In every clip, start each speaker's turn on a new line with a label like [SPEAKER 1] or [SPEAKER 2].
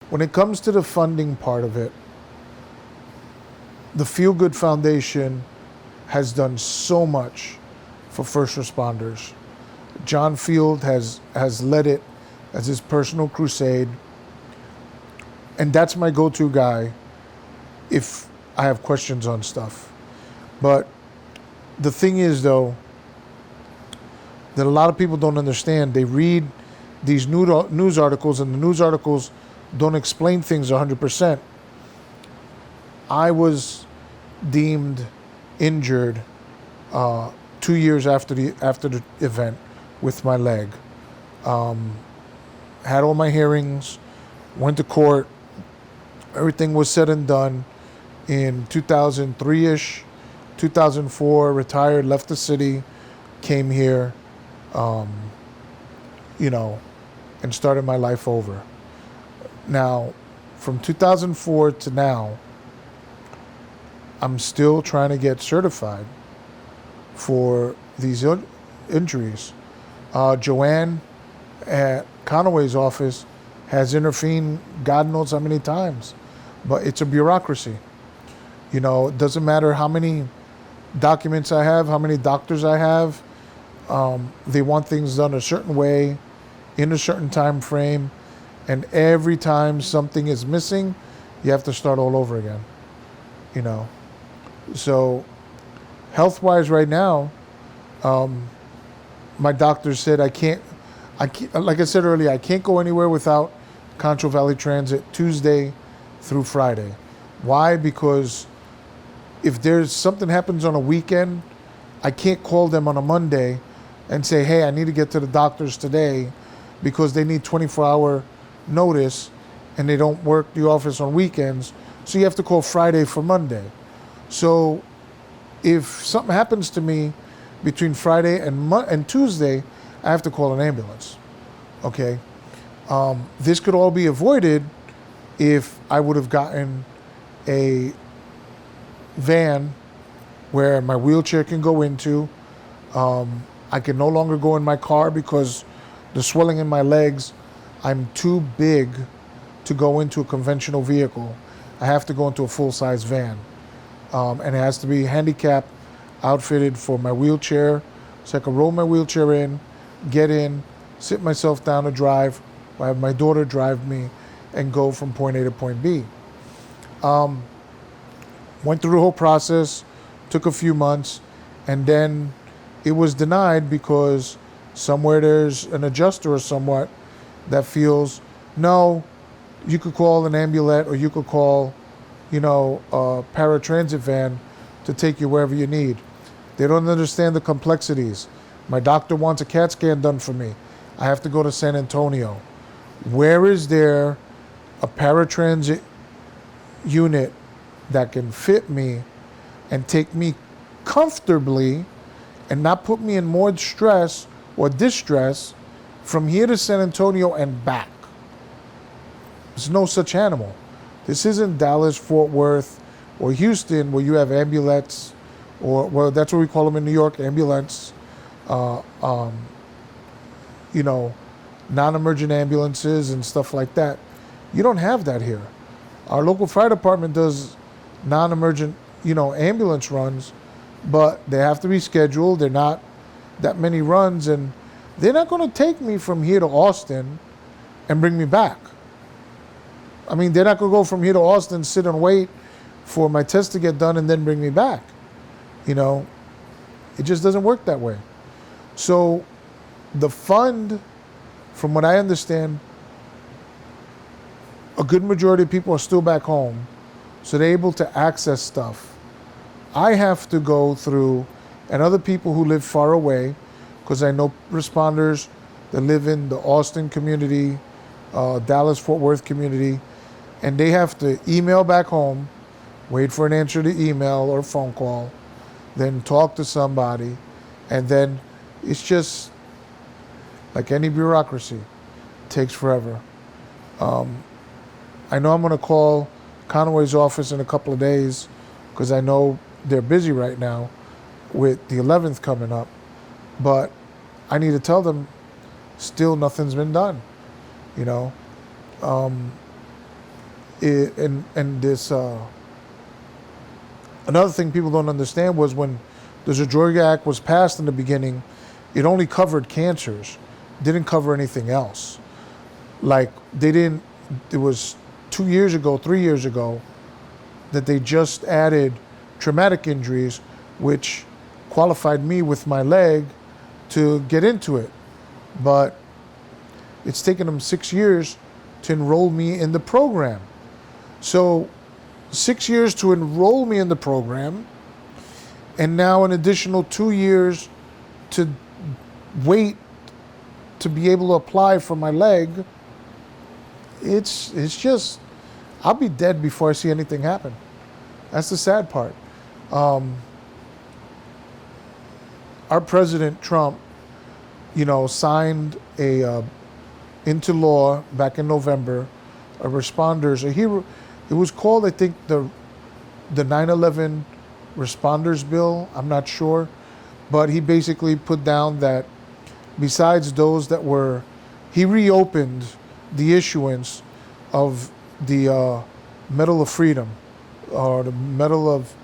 [SPEAKER 1] when it comes to the funding part of it, the Feel Good Foundation has done so much for first responders. John Field has led it as his personal crusade. And that's my go-to guy if I have questions on stuff. But the thing is, though, that a lot of people don't understand. They read these news articles, and the news articles don't explain things 100%. I was deemed injured 2 years after the event with my leg. Had all my hearings, went to court. Everything was said and done in 2003-ish, 2004, retired, left the city, came here, and started my life over. Now, from 2004 to now, I'm still trying to get certified for these injuries. Joanne at Conaway's office has intervened God knows how many times, but it's a bureaucracy. It doesn't matter how many documents I have, how many doctors I have. They want things done a certain way, in a certain time frame, and every time something is missing, you have to start all over again. So health-wise right now, my doctor said I can't, like I said earlier, I can't go anywhere without Concho Valley Transit Tuesday through Friday. Why? Because if there's something happens on a weekend, I can't call them on a Monday and say, hey, I need to get to the doctor's today, because they need 24-hour notice and they don't work the office on weekends. So you have to call Friday for Monday. So if something happens to me between Friday and Tuesday, I have to call an ambulance. Okay? This could all be avoided if I would have gotten a van where my wheelchair can go into. I can no longer go in my car because the swelling in my legs, I'm too big to go into a conventional vehicle. I have to go into a full-size van. And it has to be handicap outfitted for my wheelchair, so I can roll my wheelchair in, get in, sit myself down to drive, or have my daughter drive me and go from point A to point B. Went through the whole process, took a few months, and then it was denied because somewhere there's an adjuster or somewhat that feels, no, you could call an ambulance or you could call, a paratransit van to take you wherever you need. They don't understand the complexities. My doctor wants a CAT scan done for me. I have to go to San Antonio. Where is there a paratransit unit that can fit me and take me comfortably and not put me in more stress or distress from here to San Antonio and back? There's no such animal. This isn't Dallas, Fort Worth, or Houston where you have ambulance, or well, that's what we call them in New York, ambulance. Non-emergent ambulances and stuff like that. You don't have that here. Our local fire department does non-emergent, ambulance runs, but they have to be scheduled. They're not that many runs, and they're not going to take me from here to Austin and bring me back. I mean, they're not going to go from here to Austin, sit and wait for my test to get done and then bring me back. It just doesn't work that way. So the fund, from what I understand, a good majority of people are still back home, so they're able to access stuff. I have to go through, and other people who live far away, because I know responders that live in the Austin community, Dallas, Fort Worth community, and they have to email back home, wait for an answer to email or phone call, then talk to somebody, and then it's just like any bureaucracy. It takes forever. I know I'm going to call Conway's office in a couple of days because I know they're busy right now with the 11th coming up, but I need to tell them still nothing's been done. And this another thing people don't understand was when the Georgia Act was passed in the beginning, it only covered cancers, didn't cover anything else. Like they didn't. It was 2 years ago, 3 years ago, that they just added traumatic injuries, which qualified me with my leg to get into it. But it's taken them 6 years to enroll me in the program. So 6 years to enroll me in the program, and now an additional 2 years to wait to be able to apply for my leg. It's just, I'll be dead before I see anything happen. That's the sad part. Our president, Trump, signed into law back in November, a responders, it was called, I think, the 9/11 responders bill. I'm not sure. But he basically put down that besides those that were, he reopened the issuance of the Medal of Freedom, or the Medal of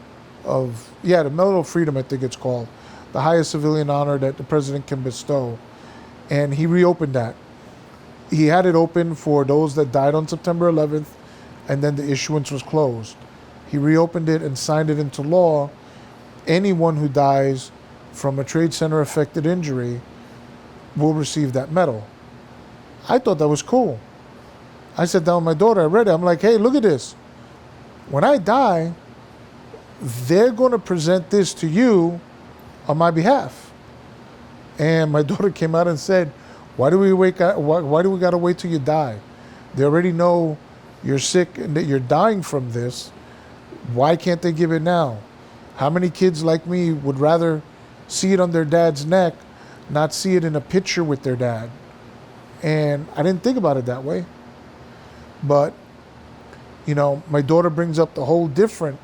[SPEAKER 1] the Medal of Freedom, I think it's called, the highest civilian honor that the president can bestow. And he reopened that. He had it open for those that died on September 11th, and then the issuance was closed. He reopened it and signed it into law. Anyone who dies from a Trade Center affected injury will receive that medal. I thought that was cool. I sat down with my daughter, I read it, I'm like, hey, look at this. When I die, they're going to present this to you on my behalf. And my daughter came out and said, why do we got to wait till you die? They already know you're sick and that you're dying from this. Why can't they give it now? How many kids like me would rather see it on their dad's neck, not see it in a picture with their dad? And I didn't think about it that way. But, my daughter brings up the whole different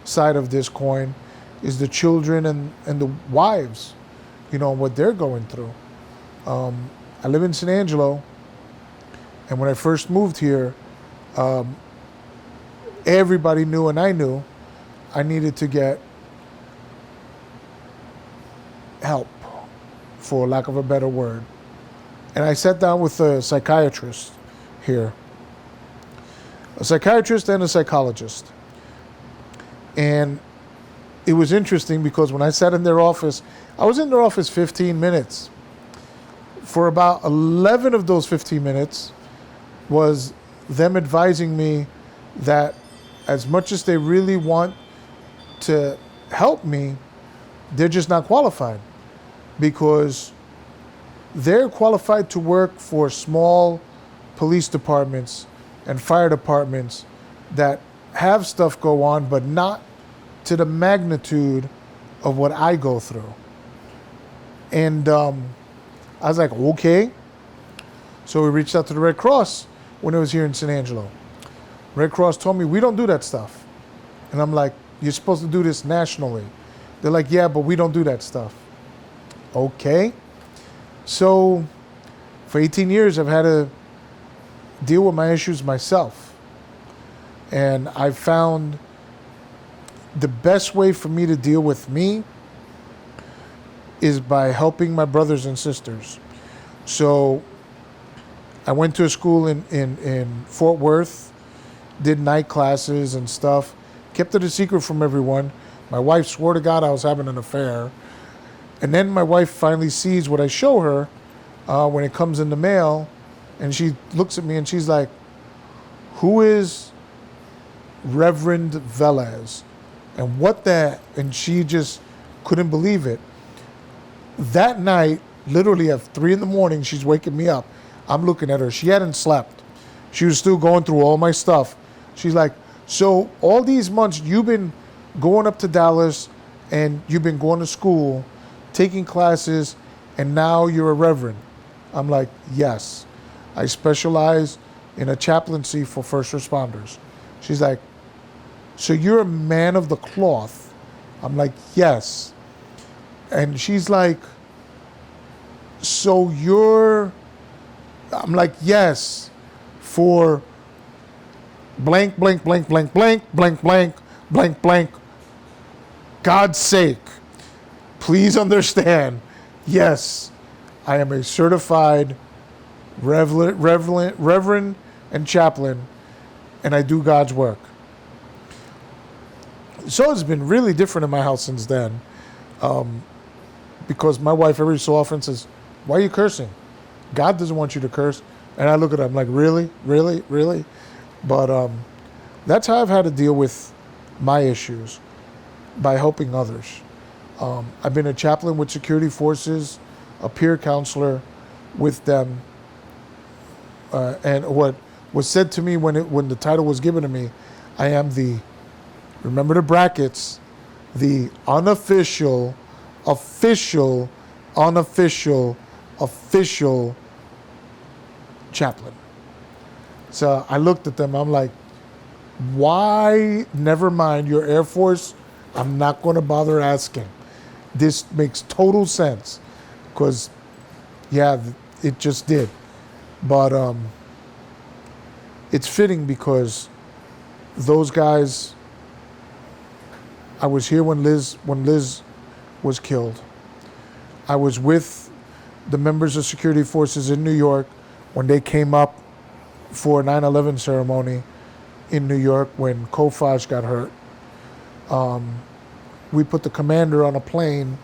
[SPEAKER 1] side of this coin, is the children and the wives, what they're going through. I live in San Angelo, and when I first moved here, everybody knew, and I knew, I needed to get help, for lack of a better word. And I sat down with a psychiatrist here, a psychiatrist and a psychologist. And it was interesting because when I sat in their office, I was in their office 15 minutes. For about 11 of those 15 minutes was them advising me that as much as they really want to help me, they're just not qualified, because they're qualified to work for small police departments and fire departments that have stuff go on, but not to the magnitude of what I go through. And I was like, okay. So we reached out to the Red Cross when it was here in San Angelo. Red Cross told me, we don't do that stuff. And I'm like, you're supposed to do this nationally. They're like, yeah, but we don't do that stuff. Okay. So for 18 years, I've had to deal with my issues myself. And I found the best way for me to deal with me is by helping my brothers and sisters. So I went to a school in Fort Worth, did night classes and stuff, kept it a secret from everyone. My wife swore to God I was having an affair. And then my wife finally sees what I show her when it comes in the mail, and she looks at me and she's like, who is Reverend Velez? And what that? And she just couldn't believe it. That night, literally at 3 a.m, she's waking me up. I'm looking at her. She hadn't slept. She was still going through all my stuff. She's like, so all these months you've been going up to Dallas and you've been going to school, taking classes, and now you're a reverend. I'm like, yes. I specialize in a chaplaincy for first responders. She's like, so you're a man of the cloth? I'm like, yes. And she's like, so you're, I'm like, yes, for blank, blank, blank, blank, blank, blank, blank, blank, blank. God's sake, please understand, yes, I am a certified reverend and chaplain, and I do God's work. So it's been really different in my house since then, because my wife every so often says, "Why are you cursing? God doesn't want you to curse." And I look at her, I'm like, really, really, really? But that's how I've had to deal with my issues, by helping others. I've been a chaplain with security forces, a peer counselor with them, and what was said to me when the title was given to me, I am the, remember the brackets, the unofficial, official chaplain. So I looked at them, I'm like, why? Never mind, your Air Force, I'm not going to bother asking. This makes total sense, because, yeah, it just did. But it's fitting because those guys, I was here when Liz was killed. I was with the members of security forces in New York when they came up for a 9/11 ceremony in New York when Kofaj got hurt. We put the commander on a plane,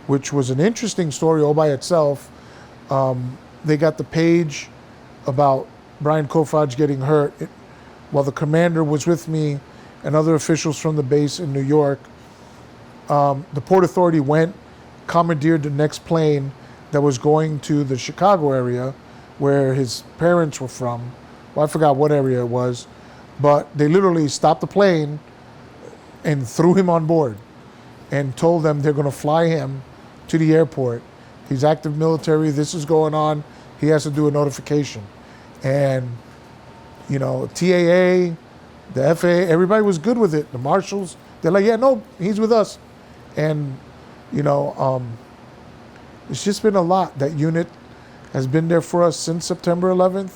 [SPEAKER 1] which was an interesting story all by itself. They got the page about Brian Kofaj getting hurt. While the commander was with me and other officials from the base in New York, the Port Authority went, commandeered the next plane that was going to the Chicago area where his parents were from. Well, I forgot what area it was, but they literally stopped the plane and threw him on board and told them they're going to fly him to the airport. He's active military, this is going on, he has to do a notification. And, you know, TAA, the FAA, everybody was good with it. The marshals, they're like, yeah, no, he's with us. And, you know, it's just been a lot. That unit has been there for us since September 11th.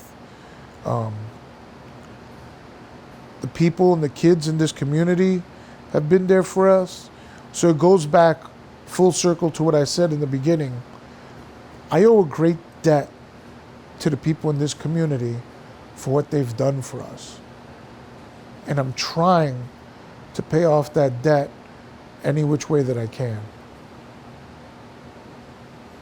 [SPEAKER 1] The people and the kids in this community have been there for us. So it goes back full circle to what I said in the beginning. I owe a great debt to the people in this community for what they've done for us. And I'm trying to pay off that debt any which way that I can.